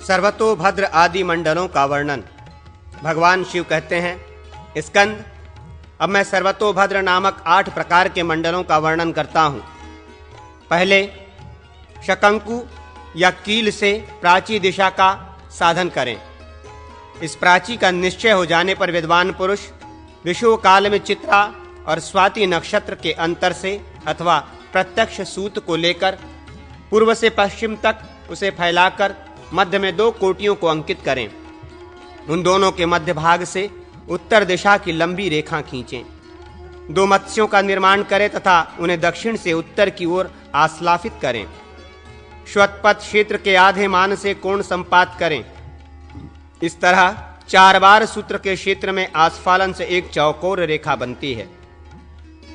सर्वतोभद्र आदि मंडलों का वर्णन। भगवान शिव कहते हैं, स्कंद, अब मैं सर्वतोभद्र नामक 8 प्रकार के मंडलों का वर्णन करता हूँ। पहले, शकंकु या कील से प्राची दिशा का साधन करें। इस प्राची का निश्चय हो जाने पर विद्वान पुरुष विषुव काल में चित्रा और स्वाति नक्षत्र के अंतर से अथवा प्रत्यक्ष सूत को लेकर पूर्व से पश्चिम तक उसे फैलाकर मध्य में 2 कोटियों को अंकित करें। उन दोनों के मध्य भाग से उत्तर दिशा की लंबी रेखा खींचें। 2 मत्स्यों का निर्माण करें तथा उन्हें दक्षिण से उत्तर की ओर आश्लाफित करें। श्वत्पथ क्षेत्र के आधे मान से कोण संपात करें। इस तरह 4 बार सूत्र के क्षेत्र में आस्फालन से एक चौकोर रेखा बनती है।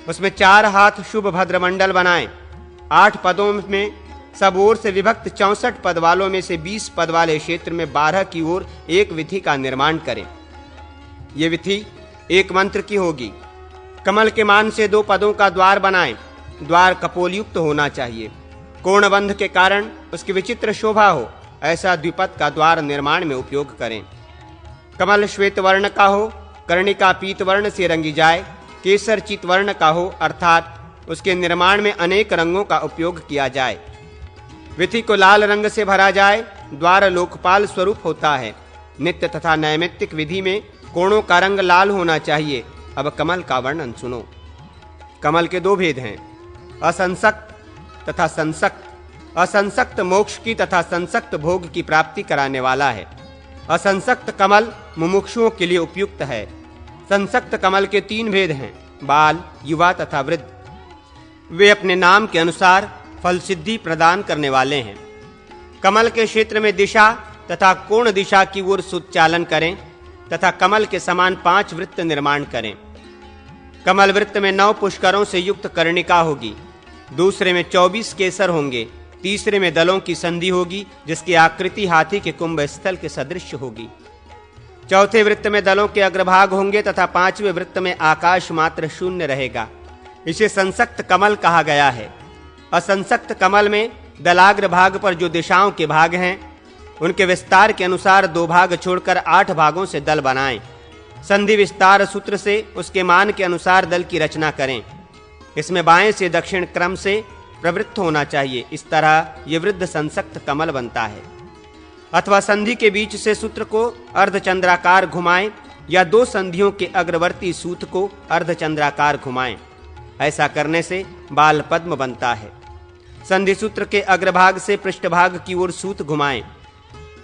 उसमें 4 हाथ शुभ भद्रमंडल बनाएं। 8 पदों में सब ओर से विभक्त 64 पद वालों में से 20 पद वाले क्षेत्र में 12 की ओर एक विधि का निर्माण करें। ये विधि एक मंत्र की होगी। कमल के मान से 2 पदों का द्वार बनाएं। द्वार कपोलयुक्त होना चाहिए। कोणबंध के कारण उसकी विचित्र शोभा हो, ऐसा द्विपद का द्वार निर्माण में उपयोग करें। कमल श्वेत वर्ण का हो, कर्णिका पीत वर्ण से रंगी जाए, केसर चित वर्ण का हो, अर्थात उसके निर्माण में अनेक रंगों का उपयोग किया जाए। विधि को लाल रंग से भरा जाए। द्वार लोकपाल स्वरूप होता है। नित्य तथा नैमित्तिक विधि में कोणों का रंग लाल होना चाहिए। अब कमल का वर्णन सुनो। कमल के 2 भेद हैं, असंसक्त तथा संसक्त। असंसक्त मोक्ष की तथा संसक्त भोग की प्राप्ति कराने वाला है। असंसक्त कमल मुमुक्षुओं के लिए उपयुक्त है। संसक्त कमल के 3 भेद हैं, बाल, युवा तथा वृद्ध। वे अपने नाम के अनुसार फल सिद्धि प्रदान करने वाले हैं। कमल के क्षेत्र में दिशा तथा कोण दिशा की ओर सुचालन करें तथा कमल के समान 5 वृत्त निर्माण करें। कमल वृत्त में 9 पुष्करों से युक्त कर्णिका होगी। दूसरे में 24 केसर होंगे। तीसरे में दलों की संधि होगी, जिसकी आकृति हाथी के कुंभ स्थल के सदृश होगी। चौथे वृत्त में दलों के अग्रभाग होंगे तथा 5वें वृत्त में आकाश मात्र शून्य रहेगा। इसे संसक्त कमल कहा गया है। असंसक्त कमल में दलाग्र भाग पर जो दिशाओं के भाग हैं, उनके विस्तार के अनुसार 2 भाग छोड़कर 8 भागों से दल बनाएं। संधि विस्तार सूत्र से उसके मान के अनुसार दल की रचना करें। इसमें बाएं से दक्षिण क्रम से प्रवृत्त होना चाहिए। इस तरह ये वृद्ध संसक्त कमल बनता है। अथवा संधि के बीच से सूत्र को अर्धचंद्राकार घुमाएं या 2 संधियों के अग्रवर्ती सूत को अर्धचंद्राकार घुमाएं। ऐसा करने से बाल पद्म बनता है। संधि सूत्र के अग्रभाग से पृष्ठभाग की ओर सूत घुमाएं।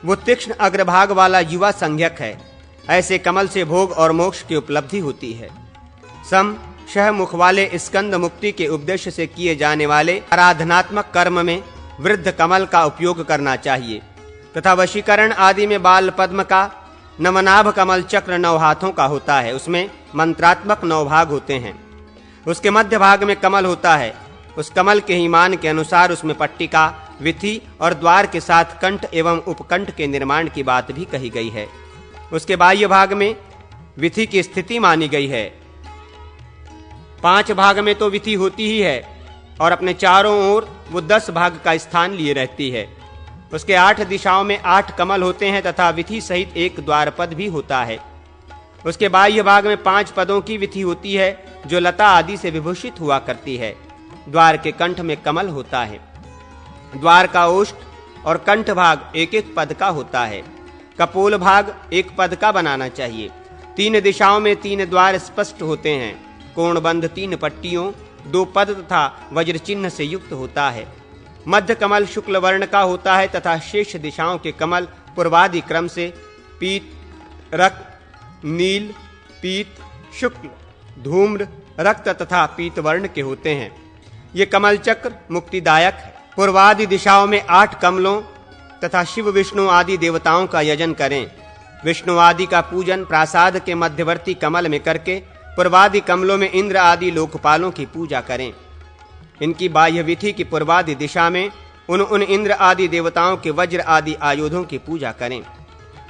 वो तीक्ष्ण अग्रभाग वाला युवा संज्ञक है। ऐसे कमल से भोग और मोक्ष की उपलब्धि होती है। सम शह मुख वाले स्कंद मुक्ति के उपदेश से किए जाने वाले आराधनात्मक कर्म में वृद्ध कमल का उपयोग करना चाहिए तथा वशीकरण आदि में बाल पद्म का। नवनाभ कमल चक्र 9 हाथों का होता है। उसमें मंत्रात्मक 9 भाग होते हैं। उसके मध्य भाग में कमल होता है। उस कमल के ही मान के अनुसार उसमें पट्टिका, विथि और द्वार के साथ कंठ एवं उपकंठ के निर्माण की बात भी कही गई है। उसके बाह्य भाग में विथि की स्थिति मानी गई है। 5 भाग में तो विथि होती ही है और अपने चारों ओर वो 10 भाग का स्थान लिए रहती है। उसके 8 दिशाओं में 8 कमल होते हैं तथा विथि सहित एक द्वार पद भी होता है। उसके बाह्य भाग में 5 पदों की विथि होती है, जो लता आदि से विभूषित हुआ करती है। द्वार के कंठ में कमल होता है। द्वार का ओष्ठ और कंठ भाग एक एक पद का होता है। कपोल भाग 1 पद का बनाना चाहिए। 3 दिशाओं में 3 द्वार स्पष्ट होते हैं। कोणबंध 3 पट्टियों, 2 पद तथा वज्र चिन्ह से युक्त होता है। मध्य कमल शुक्ल वर्ण का होता है तथा शेष दिशाओं के कमल पूर्वादि क्रम से पीत, रक्त, नील, पीत, शुक्ल, धूम्र, रक्त तथा पीत वर्ण के होते हैं। ये कमल चक्र मुक्तिदायक है। पूर्वादि दिशाओं में 8 कमलों तथा शिव विष्णु आदि देवताओं का यजन करें। विष्णु आदि का पूजन प्रासाद के मध्यवर्ती कमल में करके पूर्वादि कमलों में इंद्र आदि लोकपालों की पूजा करें। इनकी बाह्य विधि की पूर्वादि दिशा में उन इंद्र आदि देवताओं के वज्र आदि आयुधों की पूजा करें।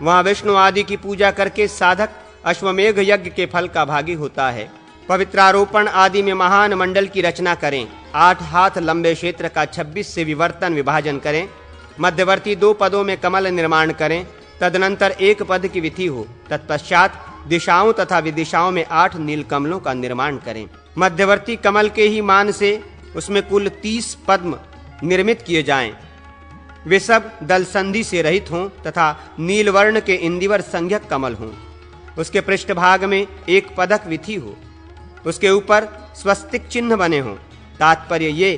वहां विष्णु आदि की पूजा करके साधक अश्वमेघ यज्ञ के फल का भागी होता है। पवित्रारोपण आदि में महान मंडल की रचना करें। 8 हाथ लंबे क्षेत्र का 26 से विवर्तन विभाजन करें। मध्यवर्ती 2 पदों में कमल निर्माण करें, तदनंतर 1 पद की विधि हो। तत्पश्चात दिशाओं तथा विदिशाओं में 8 नीलकमलों का निर्माण करें। मध्यवर्ती कमल के ही मान से उसमें कुल 30 पद्म निर्मित किए जाएं। वे सब दल संधि से रहित हों तथा नीलवर्ण के इंदिवर संज्ञक कमल हों। उसके पृष्ठभाग में 1 पदक विधि हो, उसके ऊपर स्वस्तिक चिन्ह बने हों। तात्पर्य ये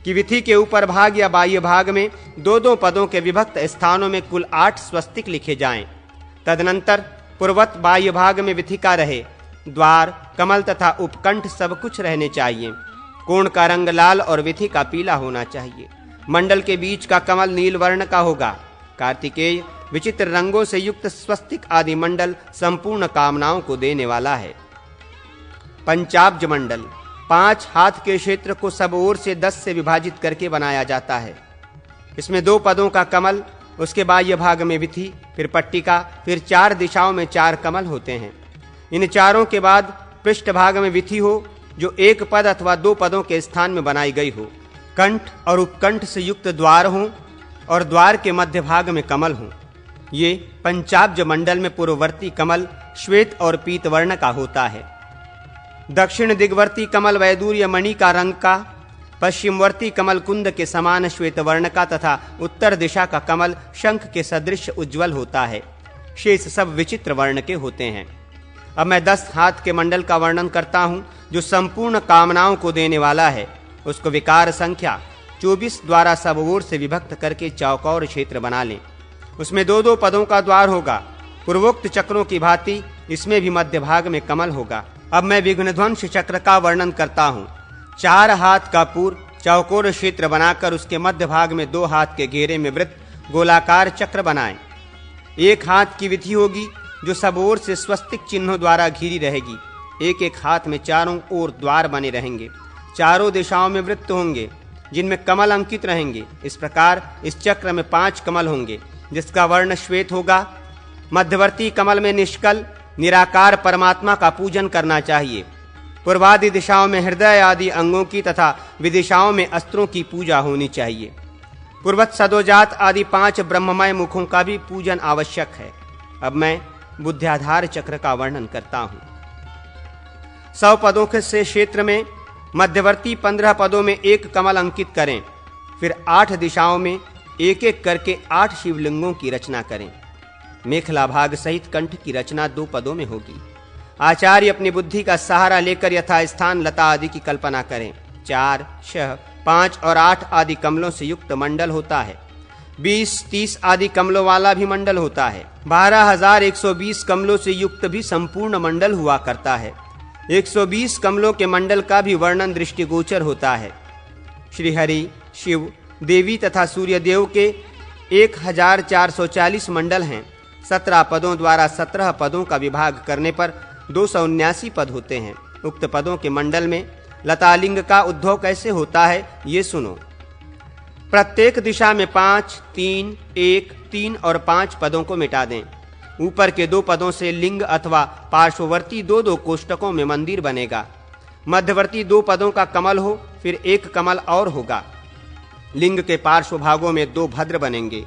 कि विधि के ऊपर भाग या बाह्य भाग में 2-2 पदों के विभक्त स्थानों में कुल 8 स्वस्तिक लिखे जाएं। तदनंतर पूर्वत बाह्य भाग में विधि का रहे, द्वार, कमल तथा उपकंठ सब कुछ रहने चाहिए। कोण का रंग लाल और विधि का पीला होना चाहिए। मंडल के बीच का कमल नील वर्ण का होगा। कार्तिकेय विचित्र रंगों से युक्त स्वस्तिक आदि मंडल संपूर्ण कामनाओं को देने वाला है। पंचाब्ज मंडल 5 हाथ के क्षेत्र को सब ओर से 10 से विभाजित करके बनाया जाता है। इसमें 2 पदों का कमल, उसके बाह्य भाग में विधि, फिर पट्टिका, फिर 4 दिशाओं में 4 कमल होते हैं। इन चारों के बाद पृष्ठ भाग में विधि हो, जो 1 पद अथवा 2 पदों के स्थान में बनाई गई हो। कंठ और उपकंठ से युक्त द्वार हों और द्वार के मध्य भाग में कमल हों। ये पंचाब्ज मंडल में पूर्ववर्ती कमल श्वेत और पीत वर्ण का होता है। दक्षिण दिग्वर्ती कमल वैदूर्य मणि का रंग का, पश्चिमवर्ती कमल कुंद के समान श्वेत वर्ण का तथा उत्तर दिशा का कमल शंख के सदृश उज्ज्वल होता है। शेष सब विचित्र वर्ण के होते हैं। अब मैं 10 हाथ के मंडल का वर्णन करता हूं, जो संपूर्ण कामनाओं को देने वाला है। उसको विकार संख्या 24 द्वारा सब ओर से विभक्त करके चौकोर क्षेत्र बना लें। उसमें 2-2 पदों का द्वार होगा। पूर्वोक्त चक्रों की भांति इसमें भी मध्य भाग में कमल होगा। अब मैं विघ्नध्वंस चक्र का वर्णन करता हूँ। 4 हाथ का पूर्व चौकोर क्षेत्र बनाकर उसके मध्य भाग में 2 हाथ के घेरे में वृत्त गोलाकार चक्र बनाएं। 1 हाथ की विधि होगी, जो सब ओर से स्वस्तिक चिन्हों द्वारा घिरी रहेगी। 1-1 हाथ में चारों ओर द्वार बने रहेंगे। चारों दिशाओं में वृत्त होंगे, जिनमें कमल अंकित रहेंगे। इस प्रकार इस चक्र में 5 कमल होंगे, जिसका वर्ण श्वेत होगा। मध्यवर्ती कमल में निष्कल निराकार परमात्मा का पूजन करना चाहिए। पूर्वादि दिशाओं में हृदय आदि अंगों की तथा विदिशाओं में अस्त्रों की पूजा होनी चाहिए। पूर्वत सदोजात आदि 5 ब्रह्ममय मुखों का भी पूजन आवश्यक है। अब मैं बुद्ध्याधार चक्र का वर्णन करता हूँ। 100 पदों के से क्षेत्र में मध्यवर्ती 15 पदों में 1 कमल अंकित करें। फिर 8 दिशाओं में 1-1 करके 8 शिवलिंगों की रचना करें। मेखला भाग सहित कंठ की रचना 2 पदों में होगी। आचार्य अपनी बुद्धि का सहारा लेकर यथास्थान लता आदि की कल्पना करें। 4, 6, 5 और 8 आदि कमलों से युक्त मंडल होता है। 20-30 आदि कमलों वाला भी मंडल होता है। 12,120 कमलों से युक्त भी संपूर्ण मंडल हुआ करता है। 120 कमलों के मंडल का भी वर्णन दृष्टिगोचर होता है। श्रीहरि, शिव, देवी तथा सूर्यदेव के 1440 मंडल हैं। 17 पदों द्वारा 17 पदों का विभाग करने पर 279 पद होते हैं। उक्त पदों के मंडल में लतालिंग का उद्भव कैसे होता है, ये सुनो। प्रत्येक दिशा में 5, 3, 1, 3 और 5 पदों को मिटा दें। ऊपर के 2 पदों से लिंग अथवा पार्श्ववर्ती 2-2 कोष्टकों में मंदिर बनेगा। मध्यवर्ती 2 पदों का कमल हो, फिर 1 कमल और होगा। लिंग के पार्श्व भागों में 2 भद्र बनेंगे।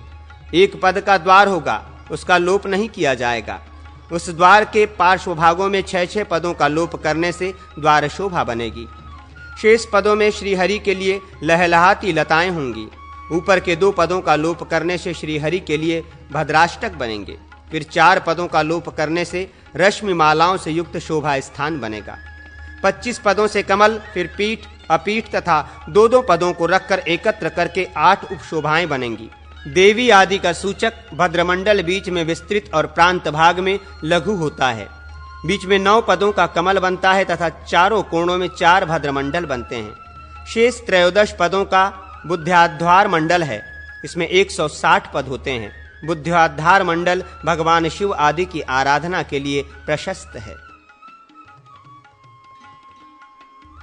1 पद का द्वार होगा, उसका लोप नहीं किया जाएगा। उस द्वार के पार्श्व भागों में 6-6 पदों का लोप करने से द्वार शोभा बनेगी। शेष पदों में श्रीहरि के लिए लहलहाती लताएं होंगी। ऊपर के 2 पदों का लोप करने से श्रीहरि के लिए भद्राष्टक बनेंगे। फिर 4 पदों का लोप करने से रश्मि मालाओं से युक्त शोभा स्थान बनेगा। 25 पदों से कमल, फिर पीठ, अपीठ तथा 2-2 पदों को रखकर एकत्र करके 8 उपशोभाएं बनेंगी। देवी आदि का सूचक भद्रमंडल बीच में विस्तृत और प्रांत भाग में लघु होता है। बीच में 9 पदों का कमल बनता है तथा चारों कोणों में 4 भद्रमंडल बनते हैं। शेष 13 पदों का बुद्ध्याधार मंडल है। इसमें 160 पद होते हैं। बुद्ध्याधार मंडल भगवान शिव आदि की आराधना के लिए प्रशस्त है।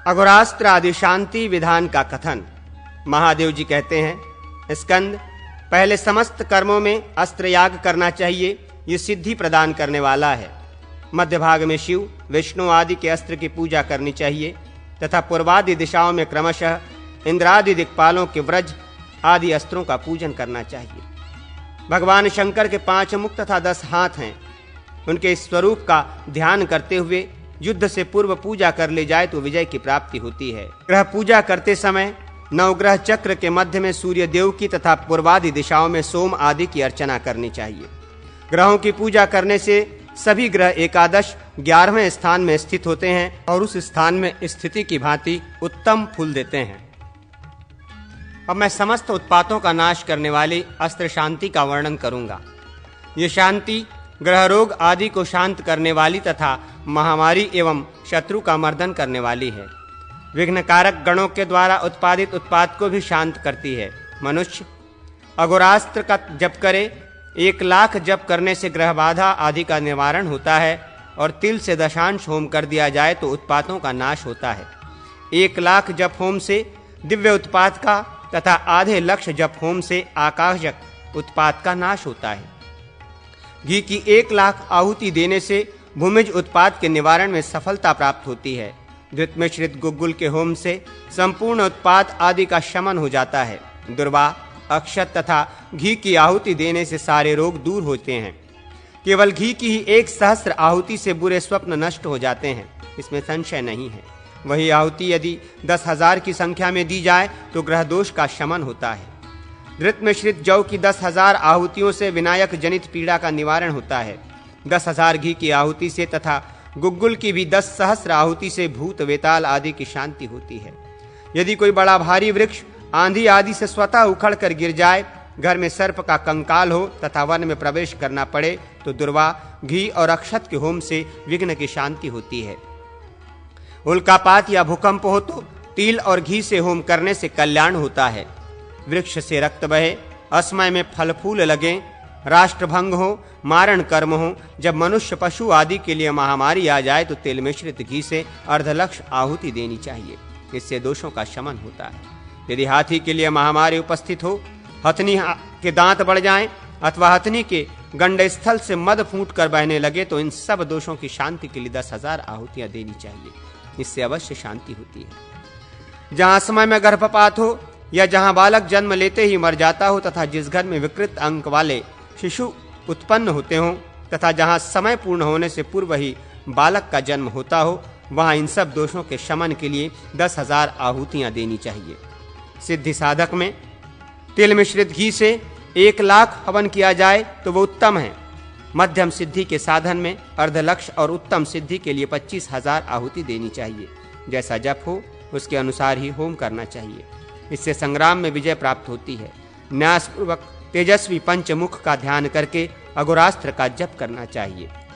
अघोरास्त्र आदि शांति विधान का कथन। महादेव जी कहते हैं, स्कंद, पहले समस्त कर्मों में अस्त्र याग करना चाहिए, ये सिद्धि प्रदान करने वाला है। मध्य भाग में शिव, विष्णु आदि के अस्त्र की पूजा करनी चाहिए तथा पूर्वादि दिशाओं में क्रमशः इंद्रादि दिक्पालों के व्रज आदि अस्त्रों का पूजन करना चाहिए। भगवान शंकर के 5 मुख तथा 10 हाथ हैं। उनके स्वरूप का ध्यान करते हुए युद्ध से पूर्व पूजा कर ले जाए तो विजय की प्राप्ति होती है। ग्रह पूजा करते समय नवग्रह चक्र के मध्य में सूर्य देव की तथा पूर्वादि दिशाओं में सोम आदि की अर्चना करनी चाहिए। ग्रहों की पूजा करने से सभी ग्रह एकादश 11वें स्थान में स्थित होते हैं और उस स्थान में स्थिति की भांति उत्तम फल देते हैं। अब मैं समस्त उत्पातों का नाश करने वाली अस्त्र शांति का वर्णन करूंगा। ये शांति ग्रह रोग आदि को शांत करने वाली तथा महामारी एवं शत्रु का मर्दन करने वाली है। विघ्नकारक गणों के द्वारा उत्पादित उत्पात को भी शांत करती है। मनुष्य अघोरास्त्र का जप करे, 1 लाख जप करने से ग्रह बाधा आदि का निवारण होता है और तिल से दशांश होम कर दिया जाए तो उत्पातों का नाश होता है। 1 लाख जप होम से दिव्य उत्पात का तथा आधे लक्ष जप होम से आकाशक उत्पात का नाश होता है। घी की 1 लाख आहुति देने से भूमिज उत्पात के निवारण में सफलता प्राप्त होती है। धृत मिश्रित गुग्गुल के होम से संपूर्ण उत्पात आदि का शमन हो जाता है। दुर्वा, अक्षत तथा घी की आहुति देने से सारे रोग दूर होते हैं। केवल घी की ही 1,000 आहुति से बुरे स्वप्न नष्ट हो जाते हैं, इसमें संशय नहीं है। वही आहुति यदि 10,000 की संख्या में दी जाए तो ग्रह दोष का शमन होता है। धृत मिश्रित जौ की 10,000 आहुतियों से विनायक जनित पीड़ा का निवारण होता है। 10,000 घी की आहुति से तथा गुग्गुल की भी 10,000 आहुति से भूत वेताल आदि की शांति होती है। यदि कोई बड़ा भारी वृक्ष आंधी आदि से स्वतः उखड़ कर गिर जाए, घर में सर्प का कंकाल हो तथा वन में प्रवेश करना पड़े तो दुर्वा, घी और अक्षत के होम से विघ्न की शांति होती है। उल्कापात या भूकंप हो तो तिल और घी से होम करने से कल्याण होता है। वृक्ष से रक्त बहे, असमय में फल फूल लगे, राष्ट्रभंग हो, मारण कर्म हो, जब मनुष्य पशु आदि के लिए महामारी आ जाए तो तिल मिश्रित घी से अर्धलक्ष आहुति देनी चाहिए। इससे दोषों का शमन होता है। यदि हाथी के लिए महामारी उपस्थित हो, हथनी के दांत बढ़ जाएं अथवा हथनी के गंड स्थल से मद फूट कर बहने लगे तो इन सब दोषों की शांति के लिए 10,000 आहुतियां देनी चाहिए। इससे अवश्य शांति होती है। जहां समय में गर्भपात हो या जहां बालक जन्म लेते ही मर जाता हो तथा जिस घर में विकृत अंक वाले शिशु उत्पन्न होते हों तथा जहां समय पूर्ण होने से पूर्व ही बालक का जन्म होता हो, वहां इन सब दोषों के शमन के लिए 10,000 आहुतियां देनी चाहिए। सिद्धि साधक में तिल मिश्रित घी से 1 लाख हवन किया जाए तो वो उत्तम है। मध्यम सिद्धि के साधन में अर्धलक्ष और उत्तम सिद्धि के लिए 25,000 आहुति देनी चाहिए। जैसा जप हो उसके अनुसार ही होम करना चाहिए। इससे संग्राम में विजय प्राप्त होती है। न्यासपूर्वक तेजस्वी पंचमुख का ध्यान करके अघोरास्त्र का जप करना चाहिए।